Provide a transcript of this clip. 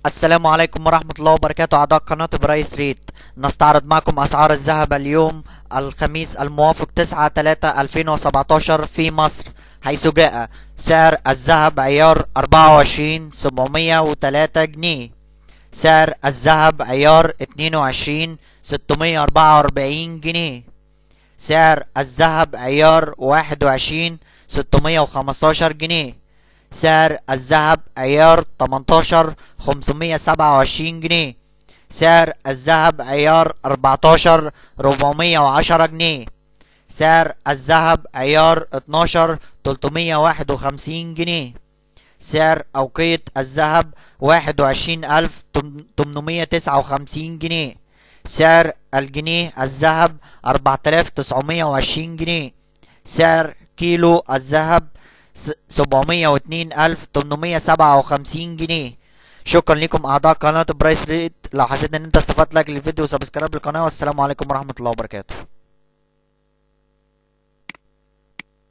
السلام عليكم ورحمة الله وبركاته أعضاء قناة برايس ريت. نستعرض معكم أسعار الذهب اليوم الخميس الموافق 9/3/2017 في مصر، حيث جاء سعر الذهب عيار 24 703 جنيه، سعر الذهب عيار 22 644 جنيه، سعر الذهب عيار 21 615 جنيه، سعر الذهب عيار 18 527 جنيه، سعر الذهب عيار 14 410 جنيه، سعر الذهب عيار 12 351 جنيه، سعر أوقية الذهب 21859 جنيه، سعر الجنيه الذهب 4920 جنيه، سعر كيلو الذهب 702,857 جنيه. شكرا لكم اعضاء قناة برايس ريت. لو حسيت ان انت استفدت لايك للفيديو وسبسكرايب للقناة، والسلام عليكم ورحمة الله وبركاته.